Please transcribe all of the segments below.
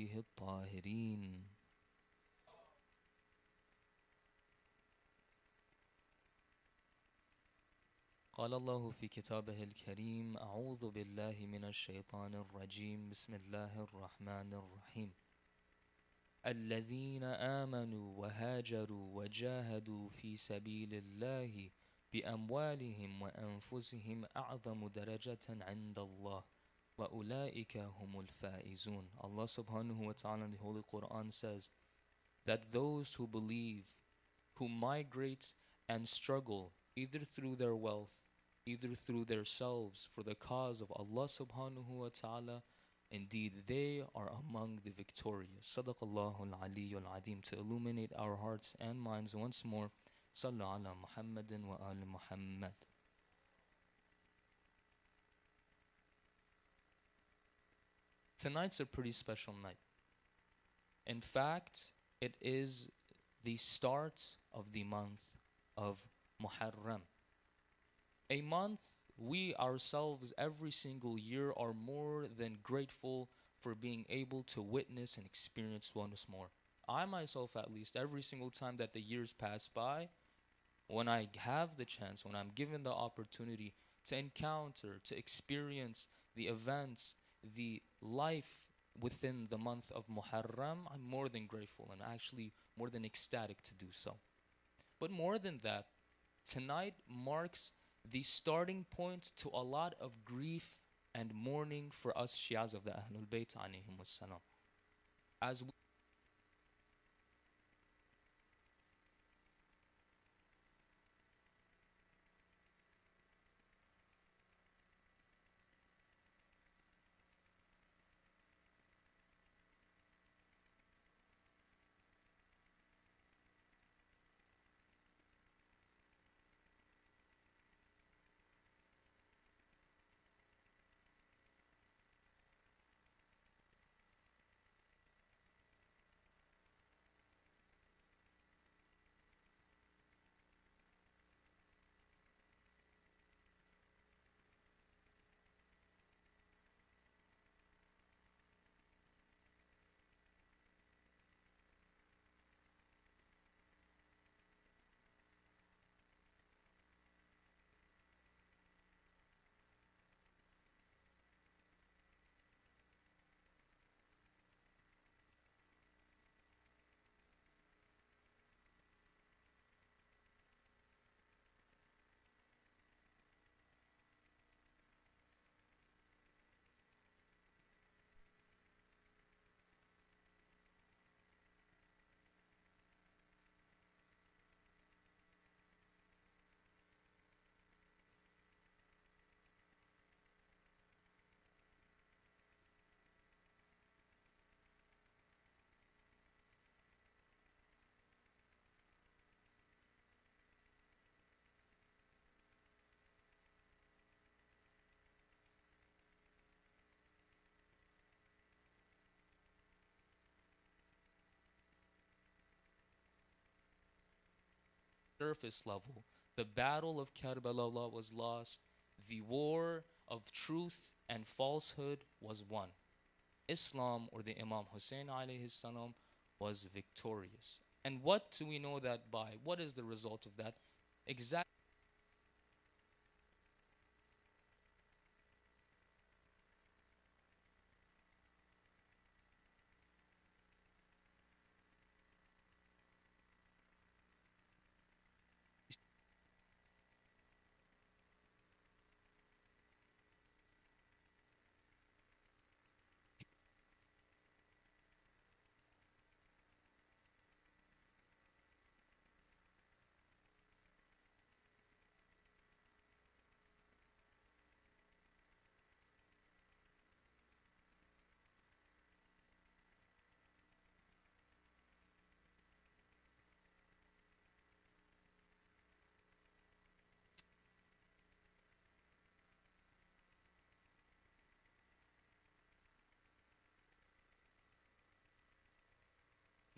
آله الطاهرين. قال الله في كتابه الكريم: أعوذ بالله من الشيطان الرجيم، بسم الله الرحمن الرحيم. الذين آمنوا وهاجروا وجاهدوا في سبيل الله بأموالهم وأنفسهم أعظم درجة عند الله وأولئك هم الفائزون. Allah subhanahu wa ta'ala in the Holy Quran says that those who believe, who migrate and struggle either through their wealth, either through their selves for the cause of Allah subhanahu wa ta'ala, indeed they are among the victorious. Sadaqallahu al-aliyyul azim. To illuminate our hearts and minds once more, Sallu ala Muhammadin wa ala Muhammad. Tonight's a pretty special night. In fact, it is the start of the month of Moharram. A month we ourselves every single year are more than grateful for being able to witness and experience once more. I myself, at least, every single time that the years pass by, when I have the chance, when I'm given the opportunity to encounter, to experience the events, the life within the month of Muharram, I'm more than grateful and actually more than ecstatic to do so. But more than that, tonight marks the starting point to a lot of grief and mourning for us Shias of the Ahlul Bayt alayhimus salam. As we surface level, the battle of Karbala was lost, the war of truth and falsehood was won. Islam, or the Imam Hussein alayhi salam, was victorious. And what do we know that by? What is the result of that? Exactly.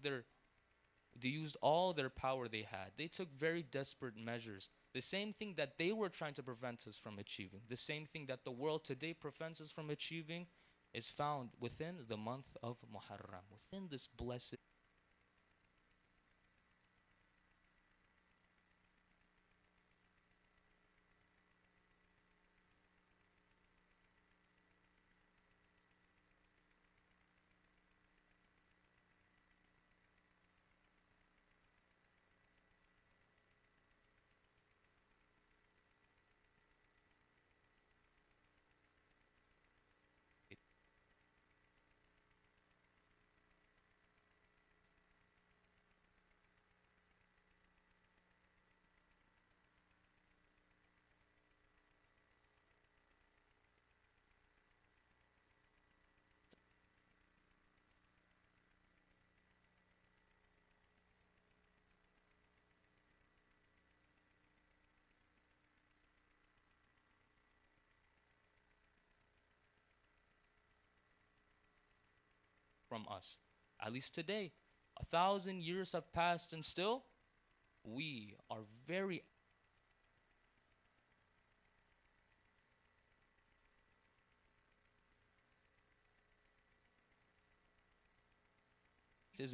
Their, they used all their power they had. They took very desperate measures. The same thing that they were trying to prevent us from achieving, the same thing that the world today prevents us from achieving, is found within the month of Muharram, within this blessed from us. At least today, 1,000 years have passed, and still we are very is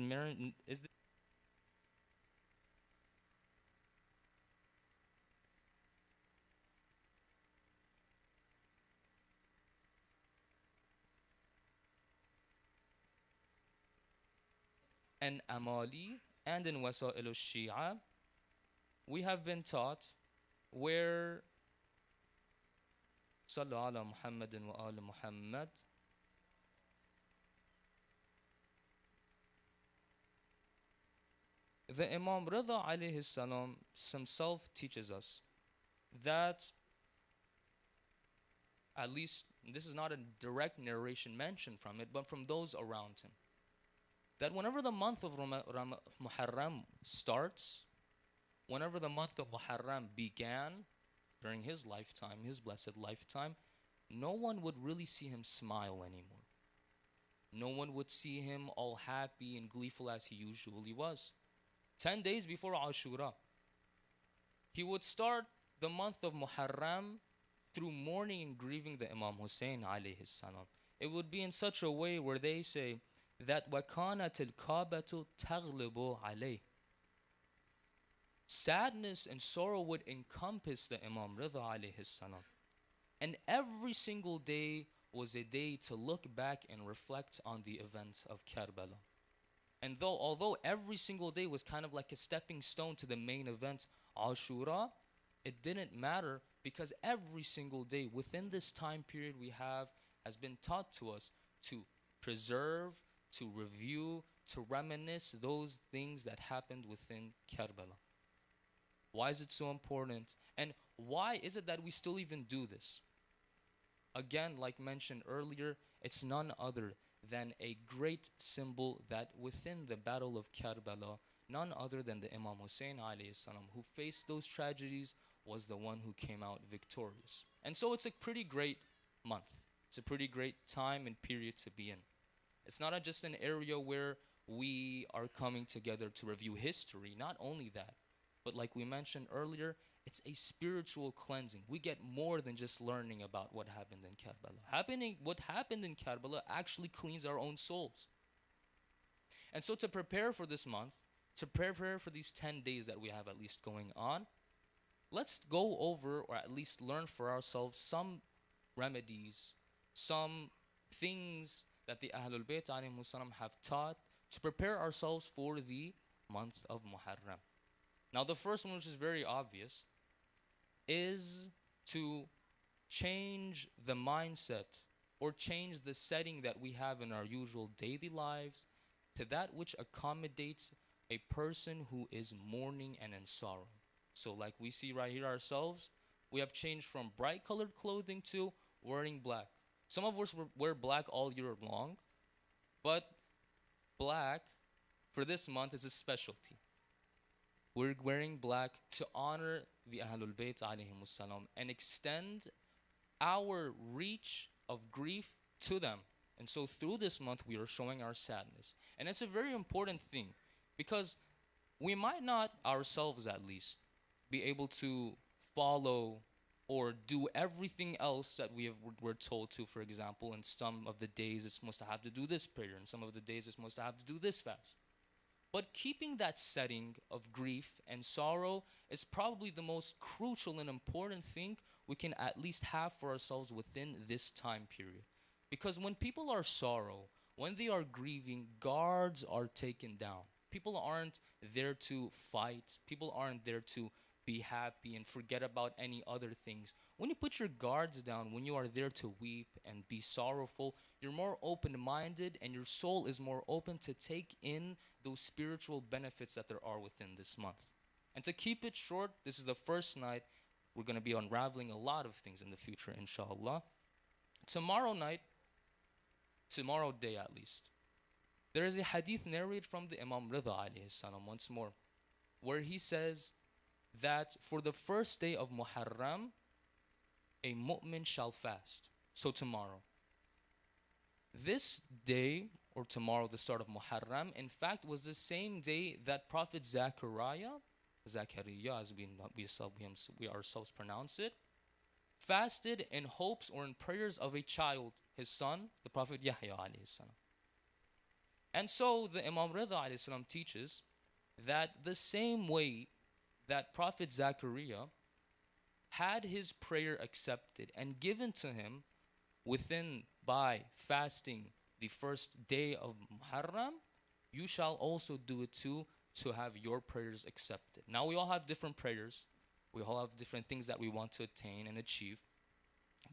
an amali and in wasa'il al-Shia, we have been taught where Sallu ala Muhammadin wa ala Muhammad. The Imam Rida alayhi salam himself teaches us that, at least this is not a direct narration mentioned from it, but from those around him, that whenever the month of Muharram starts, whenever the month of Muharram began during his lifetime, his blessed lifetime, no one would really see him smile anymore. No one would see him all happy and gleeful as he usually was. 10 days before Ashura, he would start the month of Muharram through mourning and grieving the Imam Hussein alayhi salam. It would be in such a way where they say that وَكَانَتِ الْكَابَةُ تَغْلِبُ عَلَيْهِ. Sadness and sorrow would encompass the Imam Rida alayhi salam. And every single day was a day to look back and reflect on the event of Karbala. And although every single day was kind of like a stepping stone to the main event, Ashura, it didn't matter, because every single day within this time period we have has been taught to us to preserve, to review, to reminisce those things that happened within Karbala. Why is it so important? And why is it that we still even do this? Again, like mentioned earlier, it's none other than a great symbol that within the battle of Karbala, none other than the Imam Hussein alayhi salam, who faced those tragedies, was the one who came out victorious. And so it's a pretty great month. It's a pretty great time and period to be in. It's not just an area where we are coming together to review history. Not only that, but like we mentioned earlier, it's a spiritual cleansing. We get more than just learning about what happened in Karbala. What happened in Karbala actually cleans our own souls. And so to prepare for this month, to prepare for these 10 days that we have at least going on, let's go over, or at least learn for ourselves, some remedies, some things that the Ahlul Bayt alayhimus salam have taught to prepare ourselves for the month of Muharram. Now the first one, which is very obvious, is to change the mindset or change the setting that we have in our usual daily lives to that which accommodates a person who is mourning and in sorrow. So like we see right here ourselves, we have changed from bright colored clothing to wearing black. Some of us wear black all year long, but black for this month is a specialty. We're wearing black to honor the Ahlul Bayt alayhimus salam and extend our reach of grief to them. And so through this month we are showing our sadness. And it's a very important thing, because we might not ourselves at least be able to follow or do everything else that we're told to. For example, in some of the days it's supposed to have to do this prayer, and some of the days it's supposed to have to do this fast. But keeping that setting of grief and sorrow is probably the most crucial and important thing we can at least have for ourselves within this time period. Because when people are sorrow, when they are grieving, guards are taken down. People aren't there to fight. People aren't there to be happy and forget about any other things. When you put your guards down, when you are there to weep and be sorrowful, you're more open minded and your soul is more open to take in those spiritual benefits that there are within this month. And to keep it short, this is the first night. We're going to be unraveling a lot of things in the future, inshallah. Tomorrow night, tomorrow day at least, there is a hadith narrated from the Imam Rida alayhi salam once more, where he says that for the first day of Muharram, a mu'min shall fast. So tomorrow. This day, or tomorrow, the start of Muharram, in fact, was the same day that Prophet Zachariah, as we ourselves pronounce it, fasted in hopes or in prayers of a child, his son, the Prophet Yahya alayhi salam. And so the Imam Rida alayhi salam teaches that the same way that Prophet Zachariah had his prayer accepted and given to him within by fasting the first day of Muharram, you shall also do it too, to have your prayers accepted. Now we all have different prayers. We all have different things that we want to attain and achieve.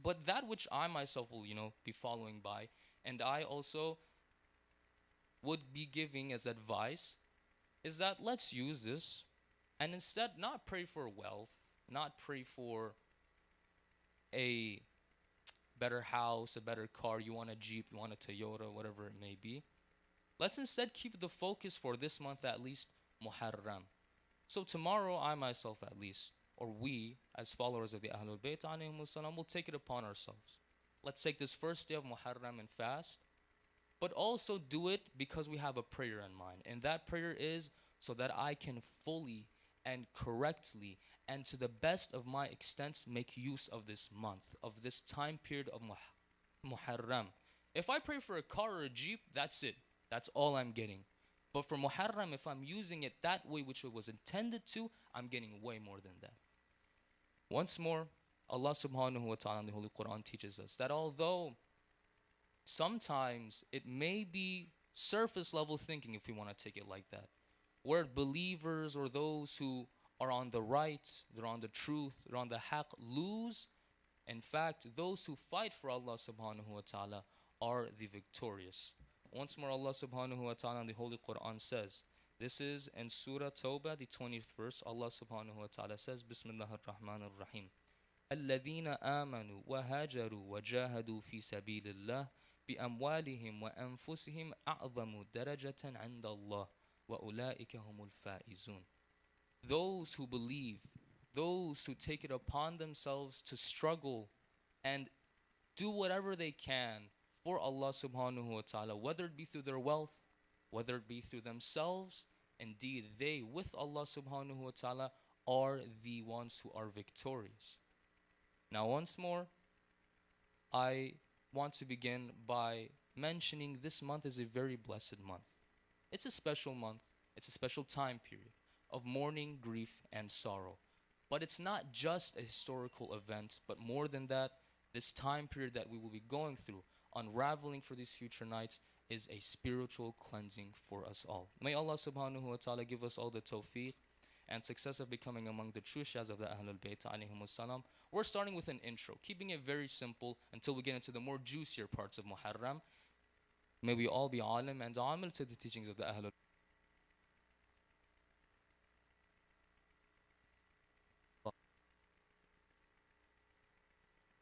But that which I myself will, be following by, and I also would be giving as advice, is that let's use this and instead not pray for wealth, not pray for a better house, a better car, you want a Jeep, you want a Toyota, whatever it may be. Let's instead keep the focus for this month at least, Muharram. So tomorrow, I myself at least, or we as followers of the Ahlul Bayt will take it upon ourselves. Let's take this first day of Muharram and fast, but also do it because we have a prayer in mind. And that prayer is so that I can fully and correctly and to the best of my extents make use of this month, of this time period of Muharram. If I pray for a car or a Jeep, that's it. That's all I'm getting. But for Muharram, if I'm using it that way which it was intended to, I'm getting way more than that. Once more, Allah subhanahu wa ta'ala in the Holy Quran teaches us that although sometimes it may be surface level thinking, if we want to take it like that, where believers or those who are on the right, they're on the truth, they're on the haqq, lose. In fact, those who fight for Allah subhanahu wa ta'ala are the victorious. Once more, Allah subhanahu wa ta'ala in the Holy Quran says, this is in Surah Tawbah, the 20th verse, Allah subhanahu wa ta'ala says, Bismillahir Rahmanir Rahim. الذين آمنوا وهاجروا وجاهدوا في سبيل الله بأموالهم وأنفسهم أعظم درجة عند الله وأولئك هم الفائزون. Those who believe, those who take it upon themselves to struggle and do whatever they can for Allah subhanahu wa ta'ala, whether it be through their wealth, whether it be through themselves, indeed they with Allah subhanahu wa ta'ala are the ones who are victorious. Now once more, I want to begin by mentioning this month is a very blessed month. It's a special month, it's a special time period of mourning, grief, and sorrow. But it's not just a historical event, but more than that, this time period that we will be going through, unraveling for these future nights, is a spiritual cleansing for us all. May Allah subhanahu wa ta'ala give us all the tawfiq and success of becoming among the true shahs of the Ahlul Bayt alayhimus salam. We're starting with an intro, keeping it very simple until we get into the more juicier parts of Muharram. May we all be alim and amil to the teachings of the Ahlul